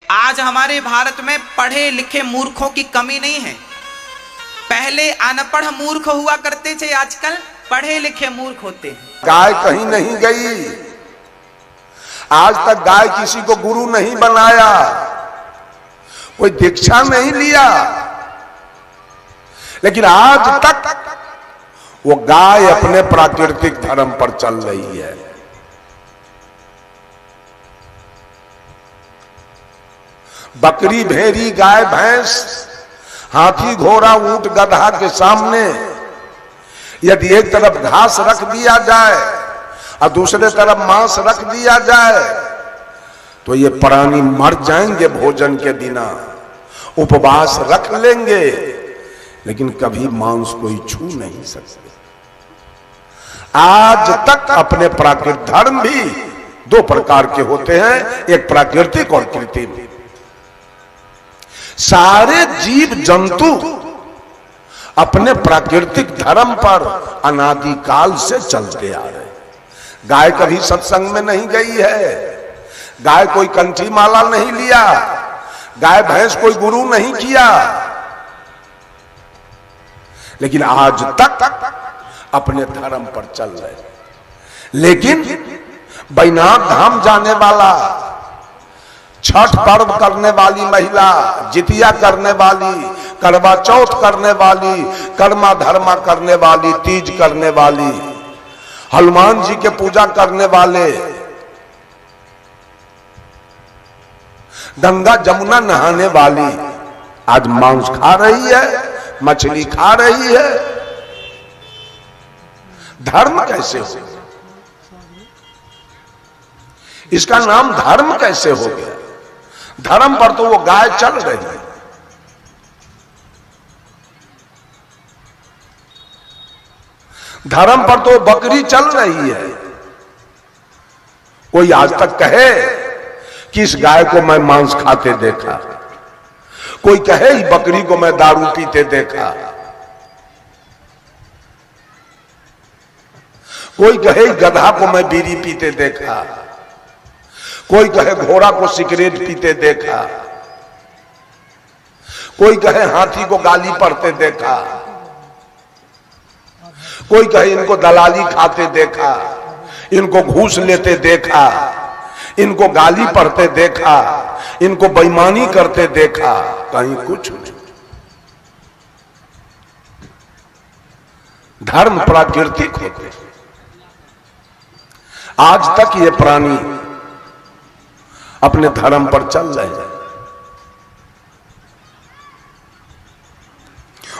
आज हमारे भारत में पढ़े लिखे मूर्खों की कमी नहीं है। पहले अनपढ़ मूर्ख हुआ करते थे, आजकल पढ़े लिखे मूर्ख होते हैं। गाय कहीं नहीं गई, आज तक गाय किसी को गुरु नहीं बनाया, कोई दीक्षा नहीं लिया, लेकिन आज तक वो गाय अपने प्राकृतिक धर्म पर चल रही है। बकरी, भेड़ी, गाय, भैंस, हाथी, घोड़ा, ऊंट, गधा के सामने यदि एक तरफ घास रख दिया जाए और दूसरे तरफ मांस रख दिया जाए तो ये प्राणी मर जाएंगे भोजन के बिना। उपवास रख लेंगे लेकिन कभी मांस कोई छू नहीं सकते। आज तक अपने प्राकृतिक धर्म भी दो प्रकार के होते हैं, एक प्राकृतिक और कृत्रिम। सारे जीव जंतु अपने प्राकृतिक धर्म पर अनादिकाल से चलते आ रहे। गाय कभी सत्संग में नहीं गई है, गाय कोई कंठी माला नहीं लिया, गाय भैंस कोई गुरु नहीं किया, लेकिन आज तक अपने धर्म पर चल रहे। लेकिन बैनाथ धाम जाने वाला, छठ पर्व करने वाली महिला, जितिया करने वाली, करवा चौथ करने वाली, कर्मा धर्मा करने वाली, तीज करने वाली, हनुमान जी के पूजा करने वाले, गंगा जमुना नहाने वाली आज मांस खा रही है, मछली खा रही है। धर्म कैसे हो? इसका नाम धर्म कैसे हो गया? धर्म पर तो वो गाय चल रही है। धर्म पर तो बकरी चल रही है। कोई आज तक कहे कि इस गाय को मैं मांस खाते देखा, कोई कहे इस बकरी को मैं दारू पीते देखा, कोई कहे गधा को मैं बीड़ी पीते देखा, कोई कहे घोड़ा को सिगरेट पीते देखा, कोई कहे हाथी को गाली पढ़ते देखा, कोई कहे इनको दलाली खाते देखा, इनको घूस लेते देखा, इनको गाली पढ़ते देखा, इनको बेईमानी करते देखा। कहीं कुछ नहीं। धर्म प्राकृतिक होते, आज तक ये प्राणी अपने धर्म पर चल रहे हैं।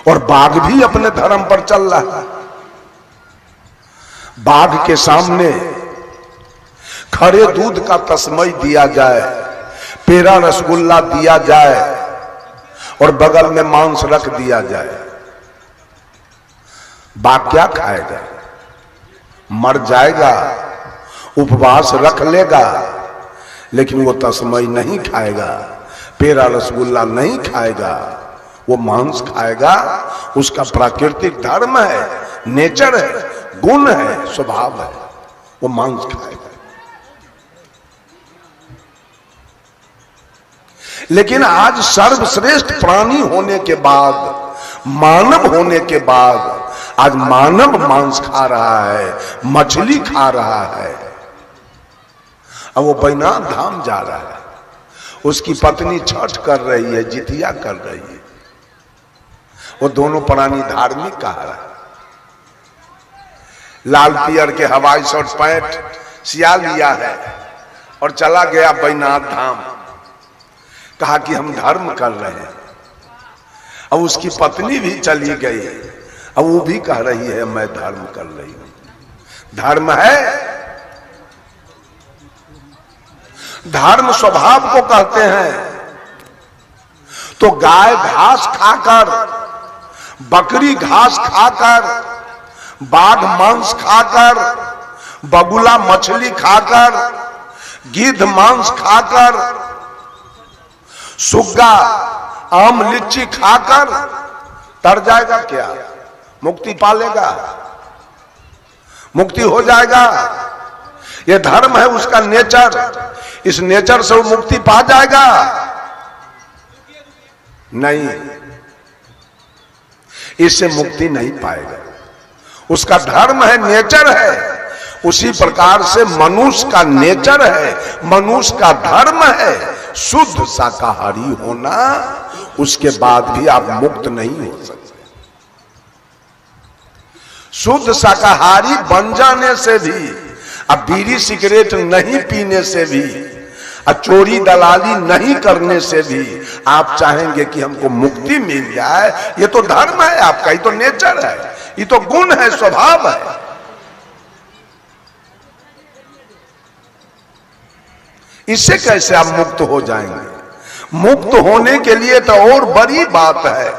और बाघ भी अपने धर्म पर चल रहा है। बाघ के सामने खड़े दूध का तस्मई दिया जाए, पेड़ा रसगुल्ला दिया जाए और बगल में मांस रख दिया जाए, बाघ क्या खाएगा? मर जाएगा, उपवास रख लेगा, लेकिन वो तस्मई नहीं खाएगा, पेड़ा रसगुल्ला नहीं खाएगा, वो मांस खाएगा। उसका प्राकृतिक धर्म है, नेचर है, गुण है, स्वभाव है, वो मांस खाएगा। लेकिन आज सर्वश्रेष्ठ प्राणी होने के बाद, मानव होने के बाद, आज मानव मांस खा रहा है, मछली खा रहा है। अब वो बैनाथ धाम जा रहा है, उसकी पत्नी छठ कर रही है, जितिया कर रही है। वो दोनों प्राणी धार्मिक कहा रहा है। लाल पियर के हवाई शर्ट पैंट सिया लिया है और चला गया बैनाथ धाम, कहा कि हम धर्म कर रहे हैं। अब उसकी पत्नी भी चली गई, अब वो भी कह रही है मैं धर्म कर रही हूं। धर्म है, धर्म स्वभाव को कहते हैं। तो गाय घास खाकर, बकरी घास खाकर, बाघ मांस खाकर, बगुला मछली खाकर, गिद्ध मांस खाकर, सुग्गा आम लीची खाकर तर जाएगा क्या? मुक्ति पालेगा? मुक्ति हो जाएगा? ये धर्म है, उसका नेचर, इस नेचर से वो मुक्ति पा जाएगा। नहीं, इससे मुक्ति नहीं पाएगा। उसका धर्म है, नेचर है। उसी प्रकार से मनुष्य का नेचर है, मनुष्य का धर्म है शुद्ध शाकाहारी होना। उसके बाद भी आप मुक्त नहीं हो सकते। शुद्ध शाकाहारी बन जाने से भी, अब बीड़ी सिगरेट नहीं पीने से भी, चोरी दलाली नहीं करने से भी आप चाहेंगे कि हमको मुक्ति मिल जाए, ये तो धर्म है आपका, ये तो नेचर है, ये तो गुण है, स्वभाव है। इससे कैसे आप मुक्त हो जाएंगे? मुक्त होने के लिए तो और बड़ी बात है।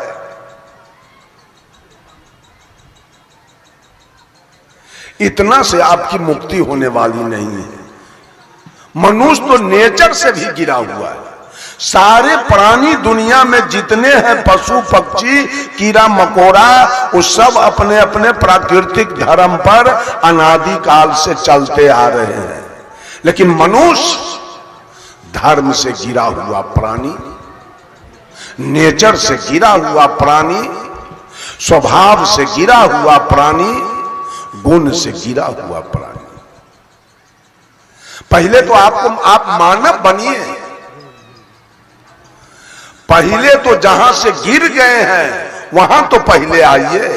इतना से आपकी मुक्ति होने वाली नहीं है। मनुष्य तो नेचर से भी गिरा हुआ है। सारे प्राणी दुनिया में जितने हैं, पशु पक्षी कीड़ा मकोड़ा, वो सब अपने अपने प्राकृतिक धर्म पर अनादि काल से चलते आ रहे हैं। लेकिन मनुष्य धर्म से गिरा हुआ प्राणी, नेचर से गिरा हुआ प्राणी, स्वभाव से गिरा हुआ प्राणी, गुण से गिरा हुआ प्राणी। पहले तो आप मानव बनिए। पहले तो जहां से गिर गए हैं वहां तो पहले आइए।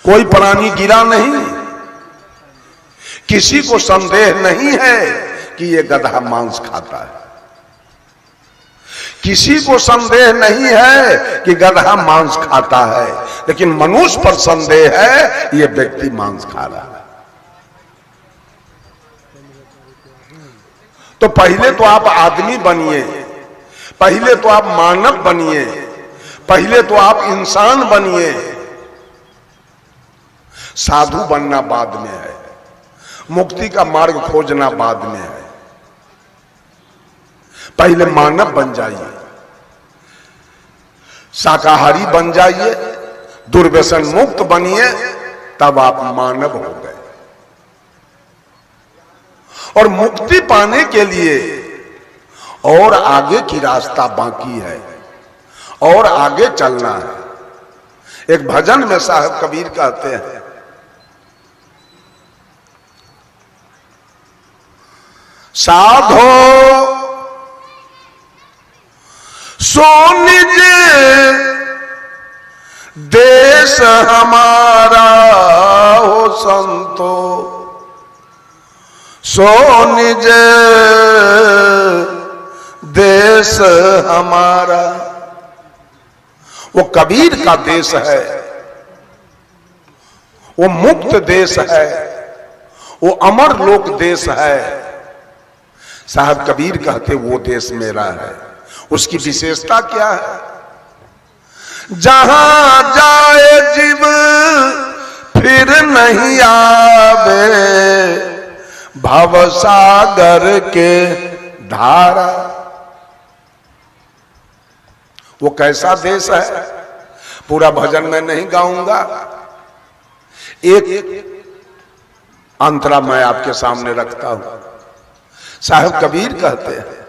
कोई प्राणी गिरा नहीं। किसी को संदेह नहीं है कि ये गधा मांस खाता है। किसी को संदेह नहीं है कि गधा मांस खाता है, लेकिन मनुष्य पर संदेह है, ये व्यक्ति मांस खा रहा है। तो पहले तो आप आदमी बनिए, पहले तो आप मानव बनिए, पहले तो आप इंसान बनिए। साधु बनना बाद में है, मुक्ति का मार्ग खोजना बाद में है। पहले मानव बन जाइए, शाकाहारी बन जाइए, दुर्व्यसन मुक्त बनिए, तब आप मानव हो गए। और मुक्ति पाने के लिए और आगे की रास्ता बाकी है, और आगे चलना है। एक भजन में साहब कबीर कहते हैं, साधो सो निज देश हमारा हो संतो, सो निज देश हमारा। वो कबीर का देश है, वो मुक्त देश है, वो अमर लोक देश है। साहब कबीर कहते वो देश मेरा है। उसकी विशेषता क्या है? जहां जाए जीव फिर नहीं आवे, भवसागर के धारा। वो कैसा देश है? पूरा भजन में नहीं गाऊंगा, एक अंतरा मैं आपके सामने रखता हूं। साहब कबीर कहते हैं,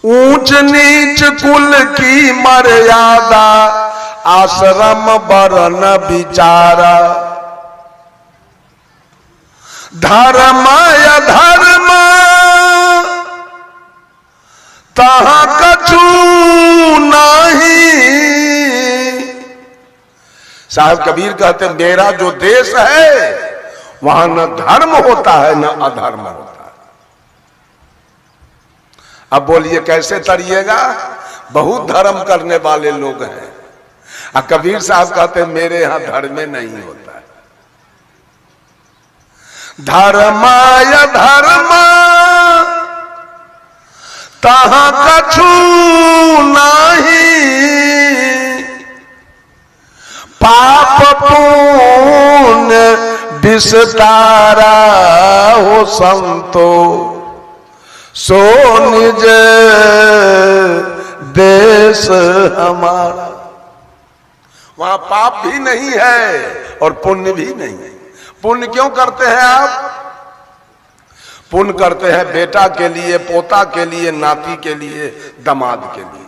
ऊंच नीच कुल की मर्यादा, आश्रम वर्ण विचारा, धर्म अधर्म तहां कछु नहीं। साहब कबीर कहते हैं, मेरा जो देश है वहां न धर्म होता है न अधर्म होता है। अब बोलिए कैसे तरिएगा? बहुत धर्म करने वाले लोग हैं। कबीर साहब कहते हैं मेरे यहां धर्म नहीं होता है। धर्म अधर्म तहां कछु नहीं, पाप पुण्य विस्तारा हो संतो, सो निज देश हमारा। वहां पाप भी नहीं है और पुण्य भी नहीं है। पुण्य क्यों करते हैं आप? पुण्य करते हैं बेटा के लिए, पोता के लिए, नाती के लिए, दामाद के लिए।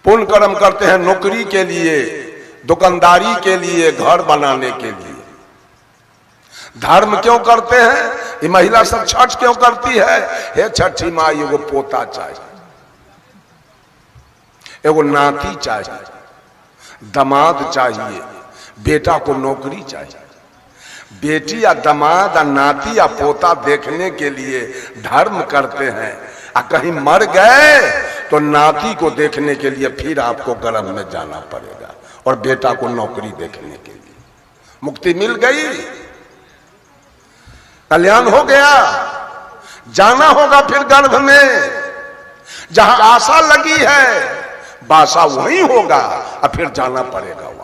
पुण्य कर्म करते हैं नौकरी के लिए, दुकानदारी के लिए, घर बनाने के लिए। धर्म क्यों करते हैं? ये महिला सब छठ क्यों करती है? हे छठी माँ, एगो पोता चाहिए, एगो नाती चाहिए, दामाद चाहिए, बेटा को नौकरी चाहिए। बेटी या दामाद या नाती या पोता देखने के लिए धर्म करते हैं। कहीं मर गए तो नाती को देखने के लिए फिर आपको गर्भ में जाना पड़ेगा, और बेटा को नौकरी देखने के लिए। मुक्ति मिल गई, कल्याण हो गया। जाना होगा फिर गर्भ में, जहां आशा लगी है बासा वहीं होगा, और फिर जाना पड़ेगा वहां।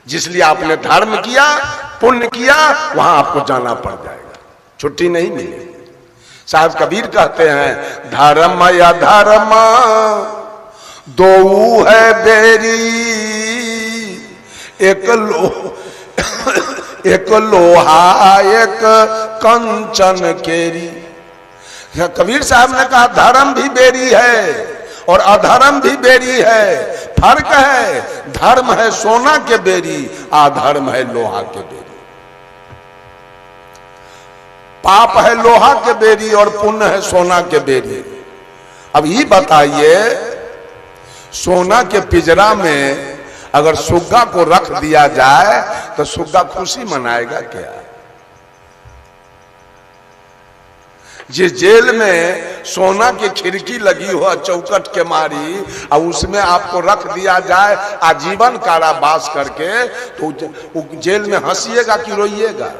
जिसलिए आपने धर्म किया, पुण्य किया, वहां आपको जाना पड़ जाएगा, छुट्टी नहीं मिलेगी। साहब कबीर कहते हैं, धर्म या धर्म दो है बेरी, एक लोहा एक कंचन केरी। कबीर साहब ने कहा धर्म भी बेरी है और अधर्म भी बेरी है। फर्क है, धर्म है सोना के बेरी, अधर्म है लोहा के बेरी। पाप है लोहा के बेरी और पुण्य है सोना के बेरी। अब ये बताइए, सोना के पिंजरा में अगर सुग्गा को रख दिया जाए तो सुग्गा खुशी मनाएगा क्या? जिस जेल में सोना की खिड़की लगी हो चौकट के मारी, और उसमें आपको रख दिया जाए आजीवन कारावास करके, तो जेल में हंसिएगा कि रोइएगा?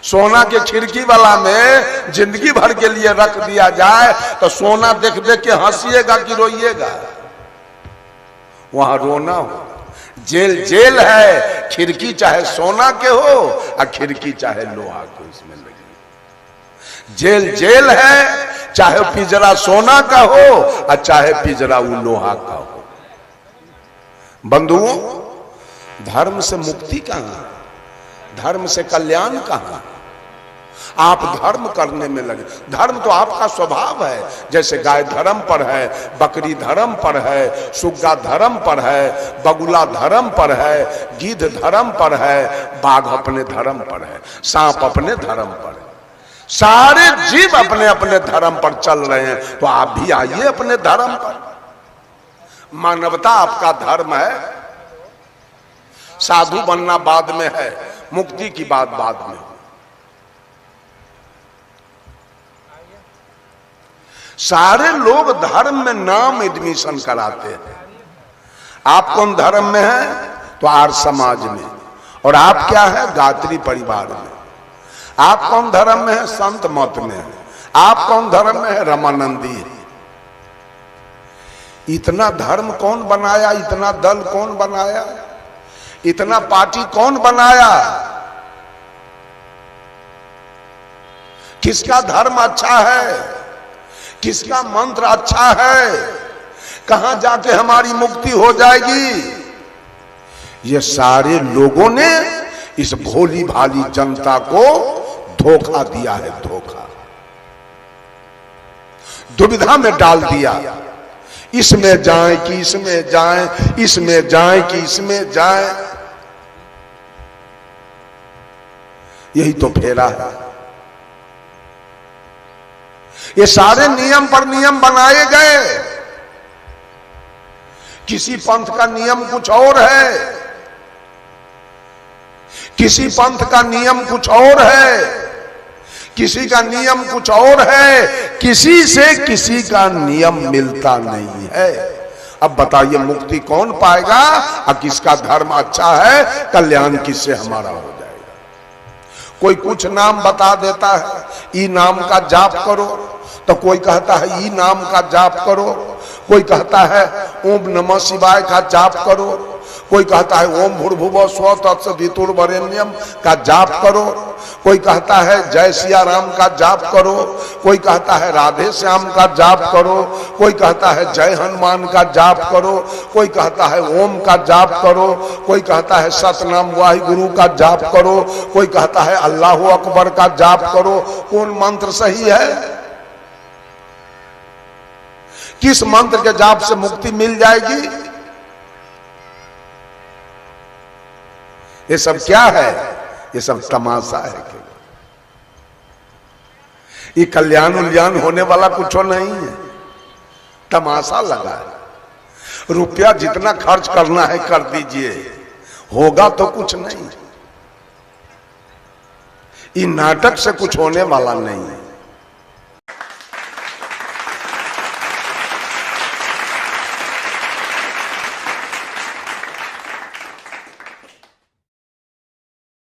सोना के खिड़की वाला में जिंदगी भर के लिए रख दिया जाए तो सोना देख देख के हंसिएगा कि रोइएगा? वहां रोना हो। जेल जेल है, खिड़की चाहे सोना के हो और खिड़की चाहे लोहा के उसमें लगी। जेल जेल है, चाहे पिंजरा सोना का हो और चाहे पिंजरा वो लोहा का हो। बंधुओं, धर्म से मुक्ति कहां, धर्म से कल्याण कहां? आप धर्म करने में लगे। धर्म तो आपका स्वभाव है। जैसे गाय धर्म पर है, बकरी धर्म पर है, सुग्गा धर्म पर है, बगुला धर्म पर है, गिद्ध धर्म पर है, बाघ अपने धर्म पर है, सांप अपने धर्म पर है। सारे जीव अपने अपने धर्म पर चल रहे हैं, तो आप भी आइए अपने धर्म पर। मानवता आपका धर्म है। साधु बनना बाद में है, मुक्ति की बात बाद में। सारे लोग धर्म में नाम एडमिशन कराते हैं। आप कौन धर्म में है? तो आर्य समाज में। और आप क्या है? गायत्री परिवार में। आप कौन धर्म में है? संत मत में है। आप कौन धर्म में है? रामानंदी है। इतना धर्म कौन बनाया? इतना दल कौन बनाया? इतना पार्टी कौन बनाया? किसका धर्म अच्छा है? किसका मंत्र अच्छा है? कहां जाके हमारी मुक्ति हो जाएगी? ये सारे लोगों ने इस भोली भाली जनता को धोखा दिया है। धोखा, दुविधा में डाल दिया। इसमें जाएं कि इसमें जाएं, इसमें जाएं कि इसमें जाएं। यही तो फेरा है। ये सारे नियम पर नियम बनाए गए। किसी पंथ का नियम कुछ और है, किसी पंथ का नियम कुछ और है, किसी का नियम कुछ और है। किसी से किसी का नियम मिलता नहीं है। अब बताइए, मुक्ति कौन पाएगा? और किसका धर्म अच्छा है? कल्याण किससे हमारा हो जाएगा? कोई कुछ नाम बता देता है, ई नाम का जाप करो, तो कोई कहता है ई नाम का जाप करो, कोई कहता है ओम नमः शिवाय का जाप करो, कोई कहता है ओम भूर्भुवः स्वः तत्सवितुर्वरेण्यम का जाप करो, कोई कहता है जय सिया राम का जाप करो, कोई कहता है राधे श्याम का जाप करो, कोई कहता है जय हनुमान का जाप करो, कोई कहता है ओम का जाप करो, कोई कहता है सतनाम वाहिगुरु का जाप करो, कोई कहता है अल्लाहु अकबर का जाप करो। कौन मंत्र सही है? किस मंत्र के जाप से मुक्ति मिल जाएगी? ये सब क्या है? ये सब तमाशा है। ये कल्याण उल्याण होने वाला कुछ नहीं है, तमाशा लगा है। रुपया जितना खर्च करना है कर दीजिए, होगा तो कुछ नहीं। ये नाटक से कुछ होने वाला नहीं है।